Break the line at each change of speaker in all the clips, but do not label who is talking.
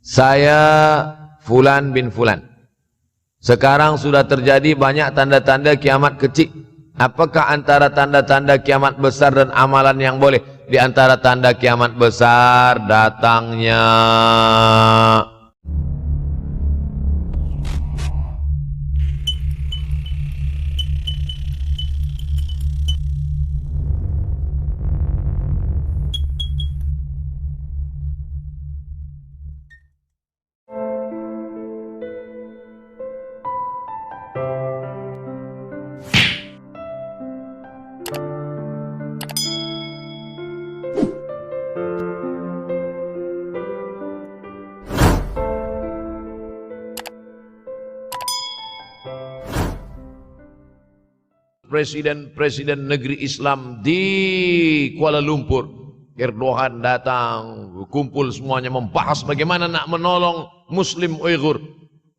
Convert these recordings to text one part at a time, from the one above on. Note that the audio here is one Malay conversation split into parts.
Saya Fulan bin Fulan. Sekarang sudah terjadi banyak tanda-tanda kiamat kecil. Apakah antara tanda-tanda kiamat besar dan amalan yang boleh? Di antara tanda kiamat besar datangnya presiden-presiden negeri Islam di Kuala Lumpur. Erdogan datang, kumpul semuanya membahas bagaimana nak menolong Muslim Uighur.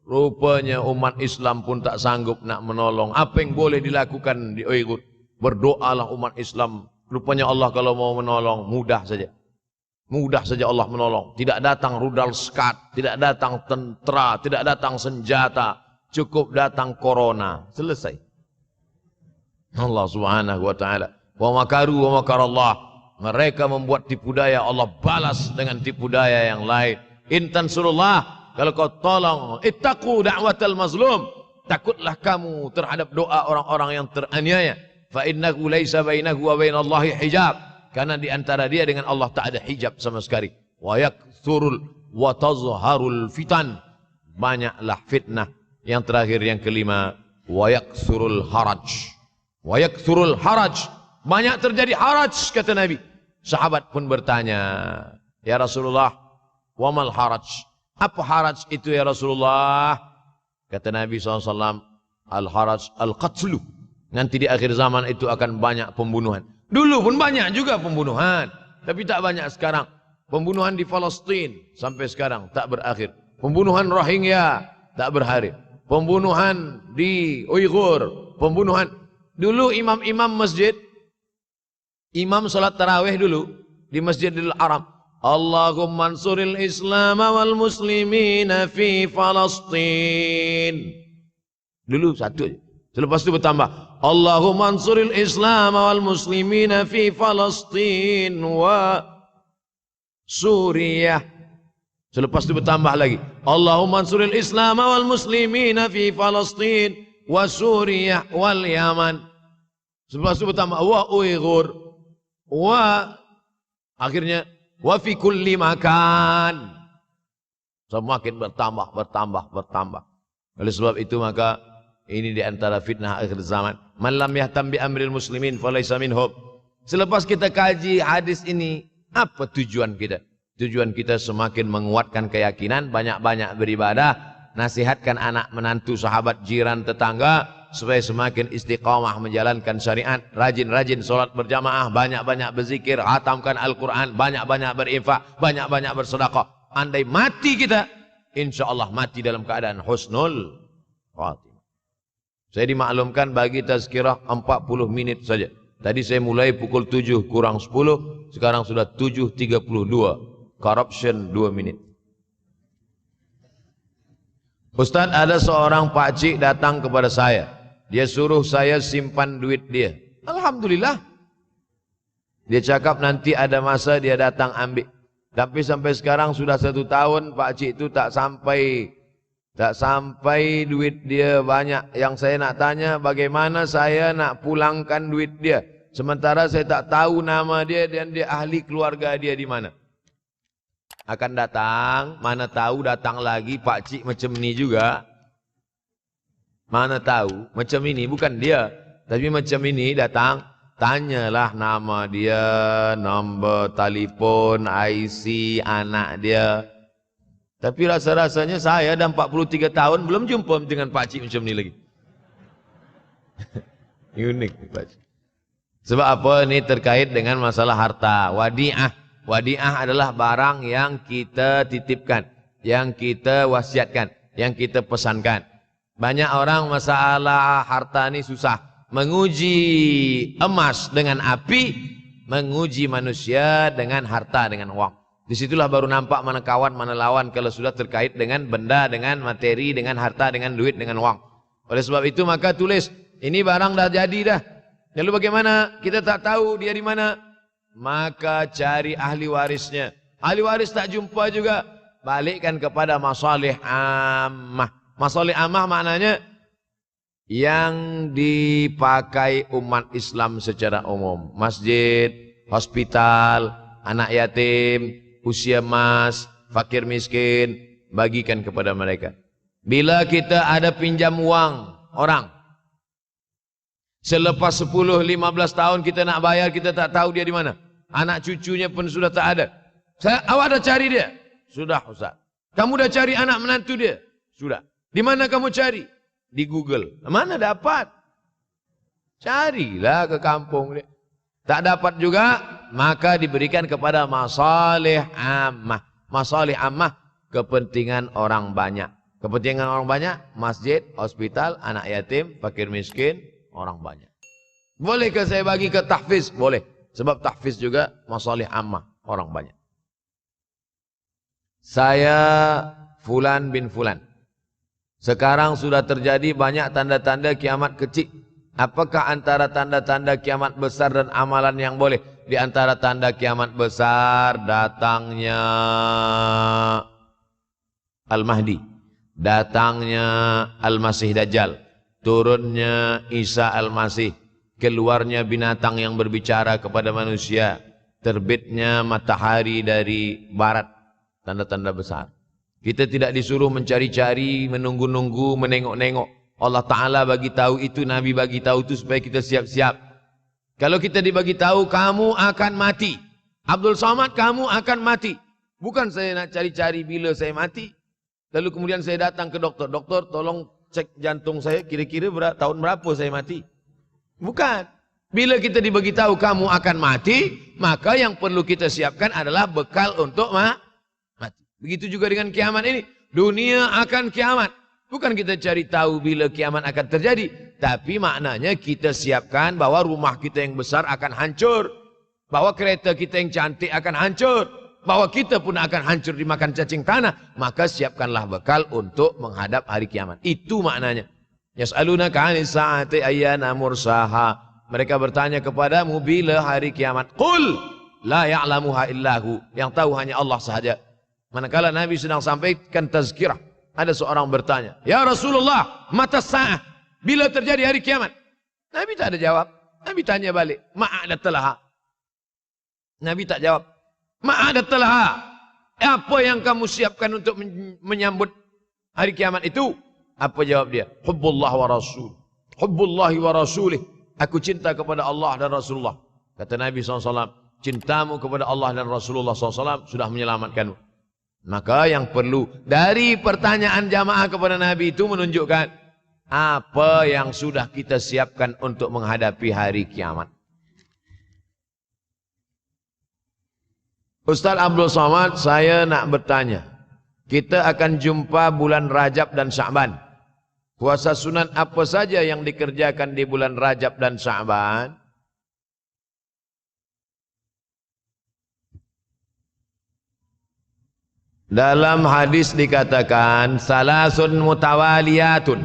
Rupanya umat Islam pun tak sanggup nak menolong. Apa yang boleh dilakukan di Uighur? Berdoalah umat Islam. Rupanya Allah kalau mau menolong mudah saja. Mudah saja Allah menolong. Tidak datang rudal skat, tidak datang tentera, tidak datang senjata. Cukup datang corona. Selesai. Allah subhanahu wa ta'ala. Wa makaru wa makarallah. Mereka membuat tipu daya, Allah balas dengan tipu daya yang lain. Intan surullah, kalau kau tolong, ittaqu da'watal mazlum. Takutlah kamu terhadap doa orang-orang yang teraniaya. Fa innahu laisa bainahu wa bainallahi hijab. Karena di antara dia dengan Allah tak ada hijab sama sekali. Wa yakthurul wa tazharul fitan. Banyaklah fitnah. Yang terakhir yang kelima, wa yakthurul haraj. Wa yakthurul haraj. Banyak terjadi haraj, kata Nabi. Sahabat pun bertanya, ya Rasulullah, wamal haraj? Apa haraj itu ya Rasulullah? Kata Nabi SAW, al-haraj al-qatlu. Nanti di akhir zaman itu akan banyak pembunuhan. Dulu pun banyak juga pembunuhan, tapi tak banyak sekarang. Pembunuhan di Palestina sampai sekarang tak berakhir. Pembunuhan Rohingya tak berakhir. Pembunuhan di Uighur, pembunuhan. Dulu imam-imam masjid, imam salat tarawih dulu di Masjidil Haram. Allahumma ansuril Islam wal muslimina fi Palestin. Dulu satu. Selepas itu bertambah. Allahumma ansuril Islam wal muslimina fi Palestin wa Suriah. Selepas itu bertambah lagi. Allahumma ansuril Islam wal muslimina fi Palestin wa Suriah wal Yaman. Selepas itu bertambah wa Uighur wa akhirnya wa fi kulli makan. Semakin bertambah. Oleh sebab itu maka ini di antara fitnah akhir zaman. Man lam yahtam bi amril muslimin falaysa minhum. Selepas kita kaji hadis ini, apa tujuan kita? Tujuan kita semakin menguatkan keyakinan, banyak-banyak beribadah, nasihatkan anak menantu, sahabat, jiran, tetangga supaya semakin istiqamah menjalankan syariat, rajin-rajin solat berjamaah, banyak-banyak berzikir, hatamkan Al-Quran, banyak-banyak berinfak, banyak-banyak bersedekah. Andai mati kita, insya Allah mati dalam keadaan husnul khatimah. Saya dimaklumkan bagi tazkirah 40 menit saja. Tadi saya mulai pukul 7 kurang 10, sekarang sudah 7.32. Corruption 2 menit. Ustaz, ada seorang pakcik datang kepada saya. Dia suruh saya simpan duit dia. Alhamdulillah. Dia cakap nanti ada masa dia datang ambil. Tapi sampai sekarang sudah 1 tahun pakcik itu tak sampai duit dia banyak. Yang saya nak tanya, bagaimana saya nak pulangkan duit dia? Sementara saya tak tahu nama dia dan dia ahli keluarga dia di mana. Akan datang, mana tahu datang lagi pakcik macam ni juga. Mana tahu, macam ini bukan dia. Tapi macam ini datang, tanyalah nama dia, nombor telefon, IC anak dia. Tapi rasa-rasanya saya dah 43 tahun belum jumpa dengan pakcik macam ni lagi. Unik pakcik. Sebab apa? Ini terkait dengan masalah harta. Wadi'ah. Wadi'ah adalah barang yang kita titipkan, yang kita wasiatkan, yang kita pesankan. Banyak orang masalah harta ini susah. Menguji emas dengan api, menguji manusia dengan harta, dengan uang. Disitulah baru nampak mana kawan, mana lawan kalau sudah terkait dengan benda, dengan materi, dengan harta, dengan duit, dengan uang. Oleh sebab itu maka tulis, ini barang dah jadi dah. Lalu bagaimana? Kita tak tahu dia di mana. Maka cari ahli warisnya. Ahli waris tak jumpa juga. Balikkan kepada masalih ammah. Masalih ammah maknanya yang dipakai umat Islam secara umum. Masjid, hospital, anak yatim, usia emas, fakir miskin, bagikan kepada mereka. Bila kita ada pinjam uang orang, selepas 10-15 tahun kita nak bayar, kita tak tahu dia di mana. Anak cucunya pun sudah tak ada. Awak dah cari dia? Sudah Ustaz. Kamu dah cari anak menantu dia? Sudah. Di mana kamu cari? Di Google. Mana dapat? Carilah ke kampung dia. Tak dapat juga, maka diberikan kepada masalih ammah. Masalih ammah, kepentingan orang banyak. Kepentingan orang banyak, masjid, hospital, anak yatim, fakir miskin, orang banyak. Bolehkah saya bagi ke tahfiz? Boleh. Sebab tahfiz juga masalih ammah, orang banyak. Saya Fulan bin Fulan. Sekarang sudah terjadi banyak tanda-tanda kiamat kecil. Apakah antara tanda-tanda kiamat besar dan amalan yang boleh? Di antara tanda kiamat besar, datangnya Al-Mahdi, datangnya Al-Masih Dajjal, turunnya Isa Al-Masih, keluarnya binatang yang berbicara kepada manusia, terbitnya matahari dari barat, tanda-tanda besar. Kita tidak disuruh mencari-cari, menunggu-nunggu, menengok-nengok. Allah Ta'ala bagi tahu itu, Nabi bagi tahu itu supaya kita siap-siap. Kalau kita dibagi tahu, kamu akan mati. Abdul Somad, kamu akan mati. Bukan saya nak cari-cari bila saya mati. Lalu kemudian saya datang ke doktor. Doktor, tolong cek jantung saya, kira-kira tahun berapa saya mati. Bukan. Bila kita dibagi tahu kamu akan mati, maka yang perlu kita siapkan adalah bekal untuk mati. Begitu juga dengan kiamat ini. Dunia akan kiamat. Bukan kita cari tahu bila kiamat akan terjadi. Tapi maknanya kita siapkan bahwa rumah kita yang besar akan hancur. Bahwa kereta kita yang cantik akan hancur. Bahwa kita pun akan hancur dimakan cacing tanah. Maka siapkanlah bekal untuk menghadap hari kiamat. Itu maknanya. Yas'alunaka 'anis sa'ati ayyana mursaha. Mereka bertanya kepadamu bila hari kiamat. Qul la ya'lamuha illahu. Yang tahu hanya Allah sahaja. Manakala Nabi sedang sampaikan tazkirah. Ada seorang bertanya, ya Rasulullah, mata sa'ah, bila terjadi hari kiamat? Nabi tak ada jawab. Nabi tanya balik, ma'adatalaha. Nabi tak jawab. Ma'adatalaha. Apa yang kamu siapkan untuk menyambut hari kiamat itu? Apa jawab dia? Hubbullah wa rasul. Hubbullahi wa rasulih. Aku cinta kepada Allah dan Rasulullah. Kata Nabi SAW, cintamu kepada Allah dan Rasulullah SAW sudah menyelamatkanmu. Maka yang perlu dari pertanyaan jamaah kepada Nabi itu menunjukkan apa yang sudah kita siapkan untuk menghadapi hari kiamat. Ustaz Abdul Somad, saya nak bertanya. Kita akan jumpa bulan Rajab dan Sya'ban. Puasa sunat apa saja yang dikerjakan di bulan Rajab dan Sya'ban? Dalam hadis dikatakan salasun mutawaliyatun.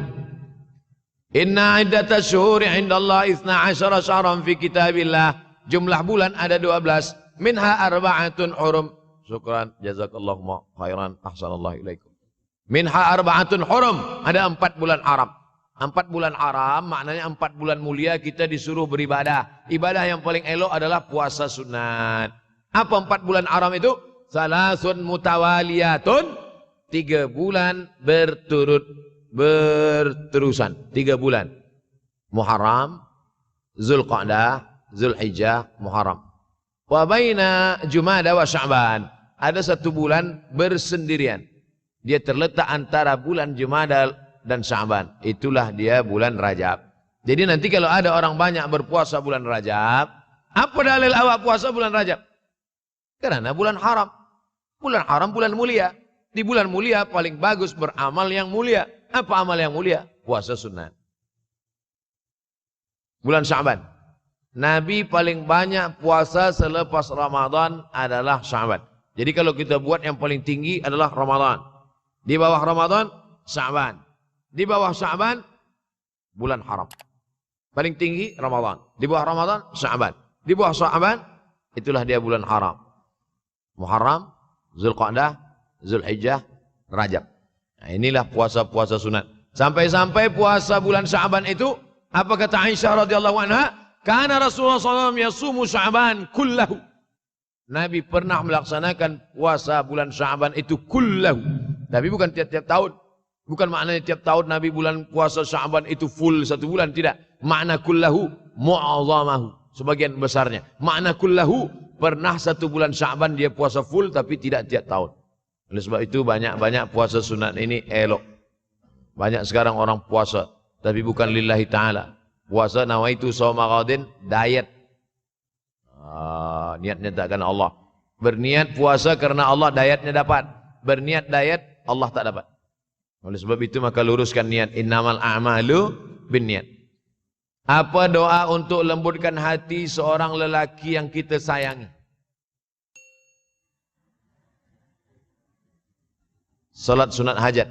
Inna iddatash syuhuri 'indallahi 12 syahran fi kitabillah. Jumlah bulan ada 12. Minha arba'atun hurum. Syukran, jazakallahu khairan, ahsanallahu ilaikum. Minha arba'atun hurum. Ada 4 bulan haram. 4 bulan haram maknanya 4 bulan mulia kita disuruh beribadah. Ibadah yang paling elok adalah puasa sunat. Apa 4 bulan haram itu? Salasun mutawaliyatun, 3 bulan berterusan, 3 bulan. Muharram, Zulqa'dah, Zulhijjah, Muharram. Wa baina Jumada wa Sya'ban. Ada 1 bulan bersendirian. Dia terletak antara bulan Jumada dan Sya'ban. Itulah dia bulan Rajab. Jadi nanti kalau ada orang banyak berpuasa bulan Rajab, apa dalil awak puasa bulan Rajab? Karena bulan haram. Bulan haram, bulan mulia. Di bulan mulia paling bagus beramal yang mulia. Apa amal yang mulia? Puasa sunat. Bulan Sya'ban. Nabi paling banyak puasa selepas Ramadan adalah Sya'ban. Jadi kalau kita buat yang paling tinggi adalah Ramadan. Di bawah Ramadan, Sya'ban. Di bawah Sya'ban, bulan haram. Paling tinggi Ramadan. Di bawah Ramadan, Sya'ban. Di bawah Sya'ban, itulah dia bulan haram. Muharram, Zulqa'dah, Zulhijjah, Rajab. Nah, inilah puasa-puasa sunat. Sampai-sampai puasa bulan Sya'ban itu, apa kata Aisyah radhiyallahu anha? Karena Rasulullah SAW yasumu Sya'ban kullahu. Nabi pernah melaksanakan puasa bulan Sya'ban itu kullahu. Tapi bukan tiap-tiap tahun. Bukan maknanya tiap tahun Nabi bulan puasa Sya'ban itu full satu bulan. Tidak. Makna kullahu mu'azzamahu. Sebagian besarnya. Makna kullahu pernah satu bulan Sya'ban dia puasa full tapi tidak tiap tahun. Oleh sebab itu banyak-banyak puasa sunat ini elok. Banyak sekarang orang puasa. Tapi bukan lillahi ta'ala. Puasa nawaitu shawma ghadin, diet. Niatnya tak karena Allah. Berniat puasa karena Allah, dietnya dapat. Berniat diet, Allah tak dapat. Oleh sebab itu maka luruskan niat. Innamal a'malu binniat. Apa doa untuk lembutkan hati seorang lelaki yang kita sayangi? Salat sunat hajat.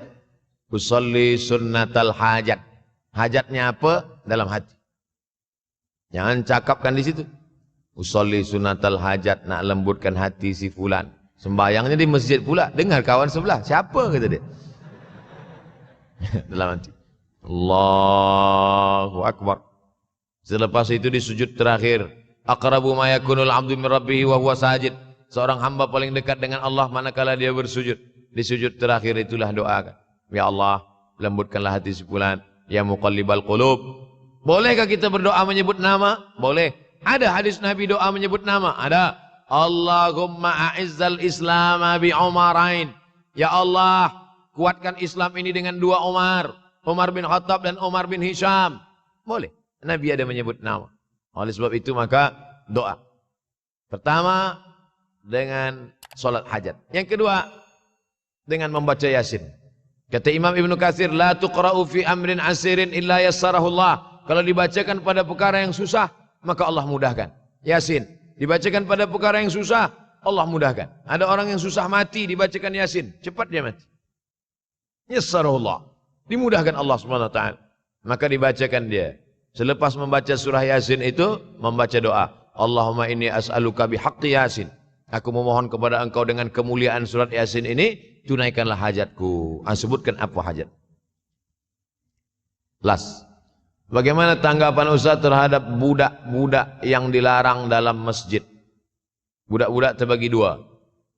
Usolli sunnatal hajat. Hajatnya apa? Dalam hati. Jangan cakapkan di situ. Usolli sunnatal hajat, nak lembutkan hati si fulan. Sembayangnya di masjid pula. Dengar kawan sebelah. Siapa kata dia? Dalam hati. Allahu Akbar. Selepas itu di sujud terakhir. Aqrabu ma yakunul abdu min rabbihi wa huwa sajid. Seorang hamba paling dekat dengan Allah manakala dia bersujud. Di sujud terakhir itulah doa. Ya Allah, lembutkanlah hati si fulan. Ya muqallibal qulub. Bolehkah kita berdoa menyebut nama? Boleh. Ada hadis Nabi doa menyebut nama? Ada. Allahumma a'izzal Islam bi Umarain. Ya Allah, kuatkan Islam ini dengan dua Umar. Umar bin Khattab dan Umar bin Hisham. Boleh. Nabi ada menyebut nama. Oleh sebab itu maka doa. Pertama dengan solat hajat. Yang kedua dengan membaca Yasin. Kata Imam Ibn Katsir, la tuqra'u fi amrin asirin illa yassarahullah. Kalau dibacakan pada perkara yang susah, maka Allah mudahkan. Yasin. Dibacakan pada perkara yang susah, Allah mudahkan. Ada orang yang susah mati, dibacakan Yasin. Cepat dia mati. Yassarahullah. Dimudahkan Allah SWT. Maka dibacakan dia. Selepas membaca surah Yasin itu, membaca doa. Allahumma inni as'aluka bihaqqi Yasin. Aku memohon kepada engkau dengan kemuliaan surat Yasin ini, tunaikanlah hajatku. Sebutkan apa hajat. Last. Bagaimana tanggapan Ustaz terhadap budak-budak yang dilarang dalam masjid? Budak-budak terbagi dua.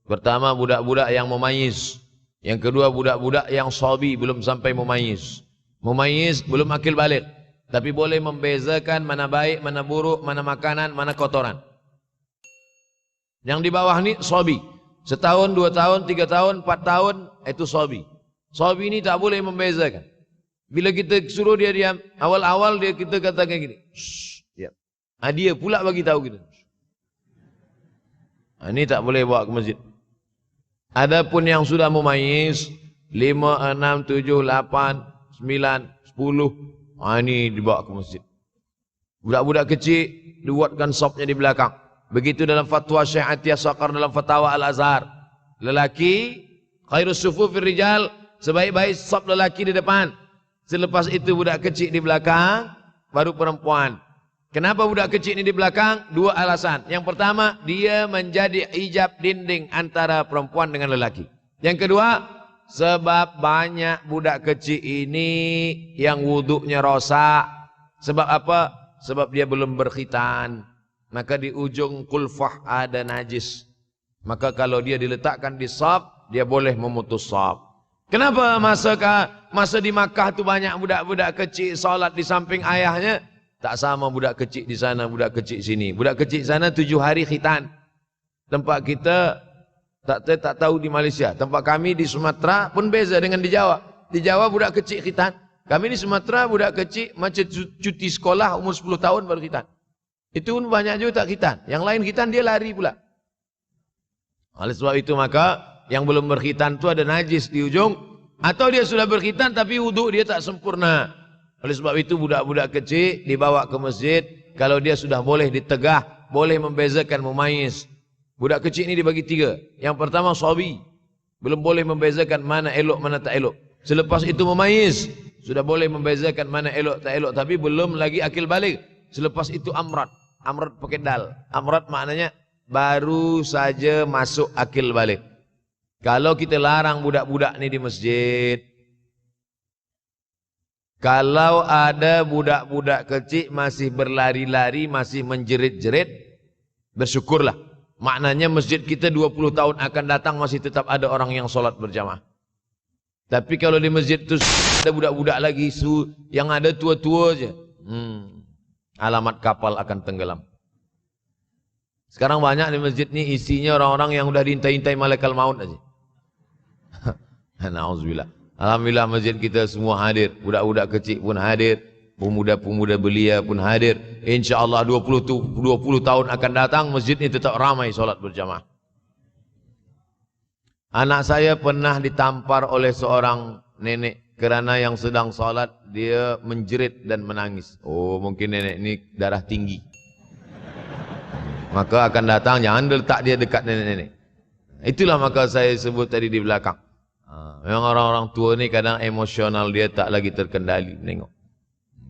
Pertama budak-budak yang mumayyiz. Yang kedua budak-budak yang shabi, belum sampai mumayyiz. Mumayyiz belum akil balik. Tapi boleh membezakan mana baik, mana buruk, mana makanan, mana kotoran. Yang di bawah ni shabi. Setahun, 2 tahun, 3 tahun, 4 tahun, itu shabi. Shabi ini tak boleh membezakan. Bila kita suruh dia diam, awal-awal dia kita katakan gini. Diam. Dia pula bagi tahu kita. Ini tak boleh bawa ke masjid. Adapun yang sudah mumayyiz 5, 6, 7, 8, 9, 10, ini dibawa ke masjid. Budak-budak kecil dibuatkan sopnya di belakang. Begitu dalam fatwa Syekh Atiyah Saqar dalam fatwa Al-Azhar. Lelaki khairus sufufir rijal, sebaik-baik sop lelaki di depan. Selepas itu budak kecil di belakang, baru perempuan. Kenapa budak kecil ini di belakang? 2 alasan. Yang pertama, dia menjadi hijab dinding antara perempuan dengan lelaki. Yang kedua, sebab banyak budak kecil ini yang wuduknya rosak. Sebab apa? Sebab dia belum berkhitan. Maka di ujung kulfah ada najis. Maka kalau dia diletakkan di saf, dia boleh memutus saf. Kenapa masa di Makkah tu banyak budak-budak kecil salat di samping ayahnya? Tak sama budak kecil di sana, budak kecil sini. Budak kecil sana 7 hari khitan. Tempat kita tak tahu di Malaysia. Tempat kami di Sumatera pun beza dengan di Jawa. Di Jawa budak kecil khitan. Kami di Sumatera budak kecil macam cuti sekolah umur 10 tahun baru khitan. Itu pun banyak juga tak khitan. Yang lain khitan dia lari pula. Oleh sebab itu maka yang belum berkhitan itu ada najis di ujung. Atau dia sudah berkhitan tapi wuduk dia tak sempurna. Oleh sebab itu budak-budak kecil dibawa ke masjid. Kalau dia sudah boleh ditegah, boleh membezakan mumayyiz. Budak kecil ini dibagi 3. Yang pertama sabi, belum boleh membezakan mana elok mana tak elok. Selepas itu memayyiz, sudah boleh membezakan mana elok tak elok, tapi belum lagi akil balik. Selepas itu amrat, amrat pakai dal. Amrat maknanya baru saja masuk akil balik. Kalau kita larang budak-budak ni di masjid, kalau ada budak-budak kecil masih berlari-lari, masih menjerit-jerit, bersyukurlah. Maknanya masjid kita 20 tahun akan datang masih tetap ada orang yang solat berjamaah. Tapi kalau di masjid itu ada budak-budak lagi, yang ada tua-tua aja, alamat kapal akan tenggelam. Sekarang banyak di masjid ni isinya orang-orang yang udah diintai-intai malaikat maut aja. Nauzubillah. Alhamdulillah masjid kita semua hadir, budak-budak kecil pun hadir, pemuda-pemuda belia pun hadir. InsyaAllah 20 tahun akan datang masjid ini tetap ramai solat berjamaah. Anak saya pernah ditampar oleh seorang nenek kerana yang sedang solat dia menjerit dan menangis. Oh, mungkin nenek ini darah tinggi. Maka akan datang, jangan letak dia dekat nenek-nenek. Itulah maka saya sebut tadi di belakang. Memang orang-orang tua ni kadang emosional dia tak lagi terkendali. Tengok.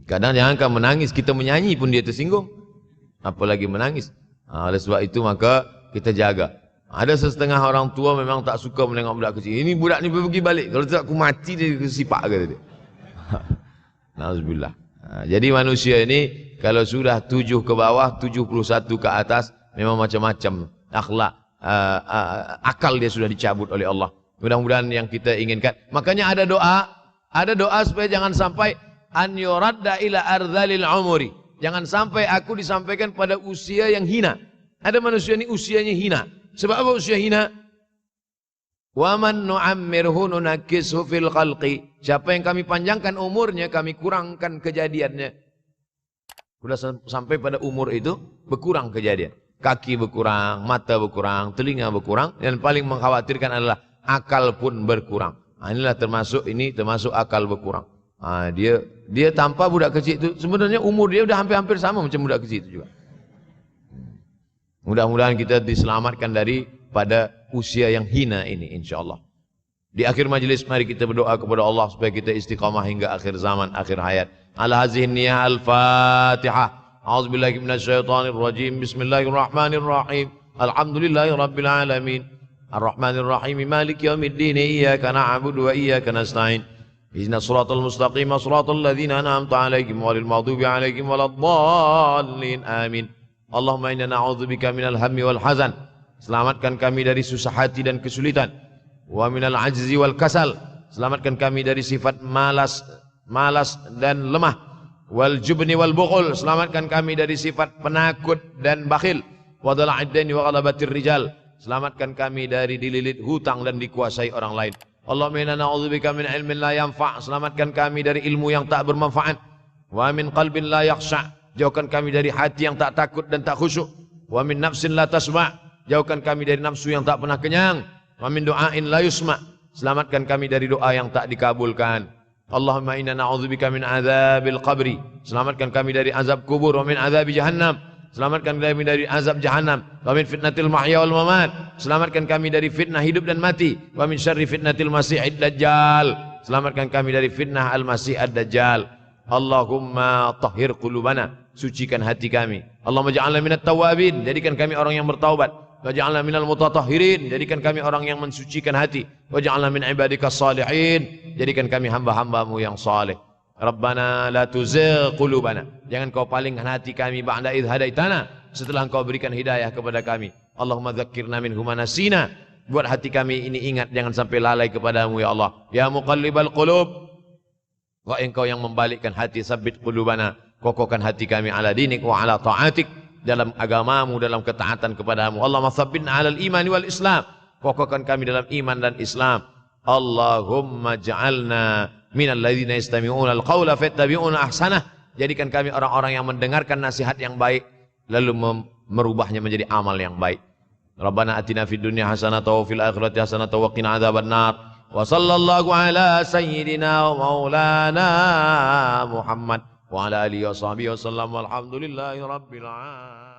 Kadang jangankan menangis, kita menyanyi pun dia tersinggung. Apalagi menangis. Oleh sebab itu maka kita jaga. Ada setengah orang tua memang tak suka menengok budak kecil. Ini budak ni pergi balik. Kalau tak aku mati dia sipak kata dia. Nauzubillah. Jadi manusia ini kalau sudah 7 ke bawah, 71 ke atas, memang macam-macam akhlak, akal dia sudah dicabut oleh Allah. Mudah-mudahan yang kita inginkan. Makanya ada doa supaya jangan sampai an yuradda ila ardhalil umuri. Jangan sampai aku disampaikan pada usia yang hina. Ada manusia ini usianya hina. Sebab apa usia hina? Wa man nu'ammirhu nunakkishu fil khalqi. Siapa yang kami panjangkan umurnya, kami kurangkan kejadiannya. Sudah sampai pada umur itu berkurang kejadian. Kaki berkurang, mata berkurang, telinga berkurang, dan paling mengkhawatirkan adalah akal pun berkurang. Inilah termasuk akal berkurang. Dia tanpa budak kecil itu sebenarnya umur dia sudah hampir-hampir sama macam budak kecil itu juga. Mudah-mudahan kita diselamatkan daripada usia yang hina ini insyaAllah. Di akhir majlis mari kita berdoa kepada Allah supaya kita istiqamah hingga akhir zaman, akhir hayat. Ala hazihi niyah al-Fatihah. A'udzubillahi minasyaitonir rajim. Bismillahirrahmanirrahim. Alhamdulillahi rabbil alamin. Ar-Rahmanir-Rahim. Maliki yaumiddin. Iyyaka na'budu wa iyyaka nasta'in. Ihdinas siratal mustaqim. Siratal ladzina an'amta 'alaihim ghairil maghdubi 'alaihim waladdallin. Amin. Allahumma inna na'udzubika minal hammi wal hazan. Selamatkan kami dari susah hati dan kesulitan. Wa minal ajzi wal kasal. Selamatkan kami dari sifat malas dan lemah. Wal jubni wal bukhul. Selamatkan kami dari sifat penakut dan bakhil. Wa dhala'id daini wa ghalabatir rijal. Selamatkan kami dari dililit hutang dan dikuasai orang lain. Allahumma inna na'udzubika min ilmin la yanfa'. Selamatkan kami dari ilmu yang tak bermanfaat. Wa min qalbin la yakhsha'. Jauhkan kami dari hati yang tak takut dan tak khusyuk. Wa min nafsin la tasma'. Jauhkan kami dari nafsu yang tak pernah kenyang. Wa min du'ain la yusma'. Selamatkan kami dari doa yang tak dikabulkan. Allahumma inna na'udzubika min azabil qabri. Selamatkan kami dari azab kubur. Wa min azabi jahannam. Selamatkan kami dari azab jahannam. Wa min fitnatil mahya wal mamat. Selamatkan kami dari fitnah hidup dan mati. Wa min syarri fitnatil masiihid dajjal. Selamatkan kami dari fitnah al-masih ad-dajjal. Allahumma tahhir qulubana. Sucikan hati kami. Allahumma ja'alna minat tawabin. Jadikan kami orang yang bertaubat. Waj'alna minal mutatahhirin. Jadikan kami orang yang mensucikan hati. Waj'alna min ibadikas salihin. Jadikan kami hamba-hambamu yang saleh. Rabbana la tuzigh qulubana. Jangan kau palingkan hati kami ba'da idh hadaitana. Setelah engkau berikan hidayah kepada kami. Allahumma dzakkirna minhu ma nasina. Buat hati kami ini ingat, jangan sampai lalai kepadamu ya Allah. Ya muqallibal qulub. Wahai engkau yang membalikkan hati, sabbit qulubana. Kokohkan hati kami ala dinik wa ala ta'atik. Dalam agamamu, dalam ketaatan kepadamu. Allahumma tsabbitna alal imani wal islam. Kokohkan kami dalam iman dan Islam. Allahumma ja'alna minal ladzina yastami'una al-qawla fattabi'una ahsanah. Jadikan kami orang-orang yang mendengarkan nasihat yang baik lalu merubahnya menjadi amal yang baik. Rabbana atina fid dunya hasanatan wa fil akhirati hasanatan wa qina adzabannar. Wa sallallahu ala sayyidina wa maulana Muhammad wa ala alihi wa sahbihi wa sallam. Walhamdulillahi rabbil alamin.